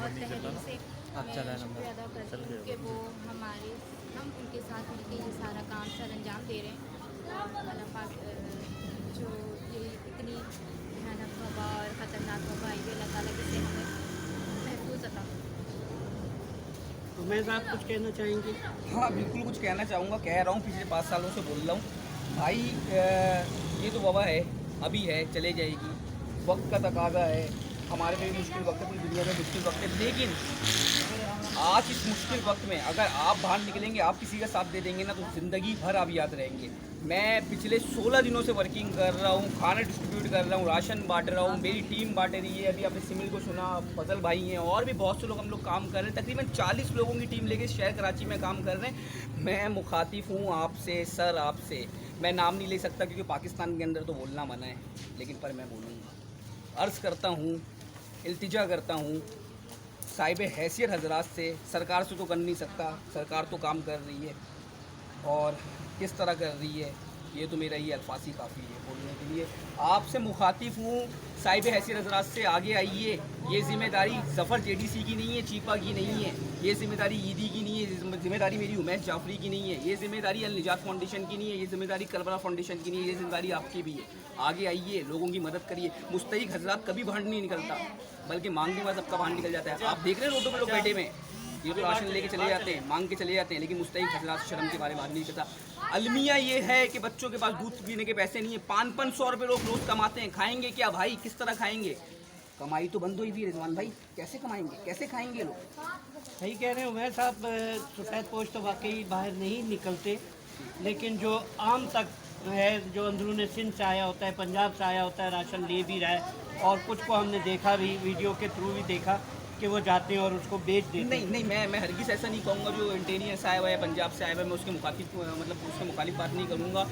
तहरीर से मैं शुक्रिया अदा करती हूँ कि वो हम उनके साथ मिलकर ये सारा काम सर अंजाम दे रहे हैं। और अल्लाह पाक जो ये इतनी भयानक वबा और ख़तरनाक वबा आई है, अल्लाह ताला से हमें महफूज अता। तो मैं साहब कुछ कहना चाहेंगे? हाँ बिल्कुल कुछ कहना चाहूँगा, कह रहा हूँ पिछले 5 सालों से बोल रहा हूँ भाई, ये तो वबा है, अभी है, चले जाएगी, वक्त का तकाजा है, हमारे लिए भी मुश्किल वक्त है, पूरी दुनिया में मुश्किल वक्त है, लेकिन आज इस मुश्किल वक्त में अगर आप बाहर निकलेंगे, आप किसी का साथ दे देंगे ना, तो ज़िंदगी भर आप याद रहेंगे। मैं पिछले 16 दिनों से वर्किंग कर रहा हूँ, खाना डिस्ट्रीब्यूट कर रहा हूँ, राशन बांट रहा हूँ, मेरी टीम बांट रही है, अभी आपने सिमिल को सुना, फजल भाई हैं और भी बहुत से लोग हम लोग काम कर रहे हैं, तकरीबन 40 लोगों की टीम लेके शहर कराची में काम कर रहे हैं। मैं मुखातिब हूँ आपसे सर, आपसे मैं नाम नहीं ले सकता क्योंकि पाकिस्तान के अंदर तो बोलना मना है, लेकिन पर मैं बोलूँगा, अर्ज़ करता हूँ, इल्तिजा करता हूँ साहिब हैसियत हजरात से, सरकार से तो कर नहीं सकता, सरकार तो काम कर रही है और किस तरह कर रही है ये तो मेरा ये अल्फाज ही काफ़ी है बोलने के लिए। आपसे मुखातिब हूँ साहिब हैसियत हजरात से, आगे आइए, ये ज़िम्मेदारी ज़फ़र जेडीसी की नहीं है, चीपा की नहीं है, ये ज़िम्मेदारी ईदी की नहीं है, ज़िम्मेदारी मेरी उमैस जाफरी की नहीं है, ये ज़िम्मेदारी अल निजात फाउंडेशन की नहीं है, ये ज़िम्मेदारी करबला फाउंडेशन की नहीं है, ये ज़िम्मेदारी आपकी भी है। आगे आइए, लोगों की मदद करिए। मुस्तहिक हजरात कभी बाहर नहीं निकलता, बल्कि मांगने वाला सबका बाहर निकल जाता है। आप देख रहे हैं रोडों पर लोग बैठे में, ये तो राशन लेके चले जाते हैं, मांग के चले जाते हैं, लेकिन मुस्तहिक हजरात शर्म के बारे में बात नहीं करता। अलमिया ये है कि बच्चों के पास दूध पीने के पैसे नहीं है, 500-500 रुपये लोग रोज़ कमाते हैं, खाएंगे क्या भाई, किस तरह खाएंगे? कमाई तो बंद हुई थी रिजवान भाई, कैसे कमाएंगे, कैसे खाएंगे लोग? सही कह रहे हो मैं साहब, सफ़ेद पोश तो वाकई बाहर नहीं निकलते, लेकिन जो आम तक है, जो अंदरून सिंध से आया होता है, पंजाब से आया होता है, राशन ले भी रहा है, और कुछ को हमने देखा भी, वीडियो के थ्रू भी देखा कि वो जाते हैं और उसको बेच देते हैं। नहीं, मैं हरगिज़ ऐसा नहीं कहूँगा जो इंटेनियर से आया हुआ है, पंजाब से आया हुआ है, मैं उसके मुखातिब मतलब उसके मुखालिफ बात नहीं करूँगा।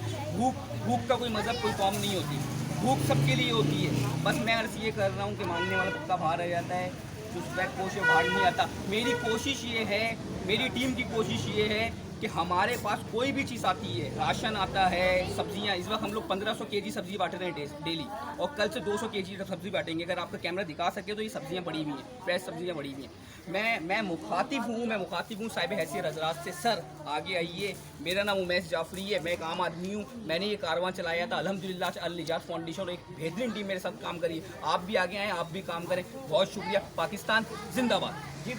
भूख का कोई मज़हब, कोई कौम नहीं होती, भूख सबके लिए होती है। बस मैं अर्ज़ ये कर रहा हूँ कि मांगने वाला पक्का बाहर रह जाता है, जो सफ़ेद पोश है बाहर नहीं आता। मेरी कोशिश ये है, मेरी टीम की कोशिश ये है कि हमारे पास कोई भी चीज़ आती है, राशन आता है, सब्जियां, इस वक्त हम लोग 1500 केजी सब्ज़ी बांट रहे हैं डेली, और कल से 200 केजी सब्ज़ी बांटेंगे। अगर आपका कैमरा दिखा सके तो ये सब्जियां पड़ी हुई हैं, फ्रेश सब्जियां पड़ी हुई हैं। मैं मुखातिब हूँ साहिब हैसियत हजरात से, सर आगे आइए। मेरा नाम उमैस जाफरी है, मैं एक आम आदमी हूँ, मैंने ये कारवां चलाया था, अल्हम्दुलिल्लाह अल निजात फाउंडेशन और एक बेहतरीन टीम मेरे साथ काम करी। आप भी आगे आएँ, आप भी काम करें। बहुत शुक्रिया। पाकिस्तान जिंदाबाद। जी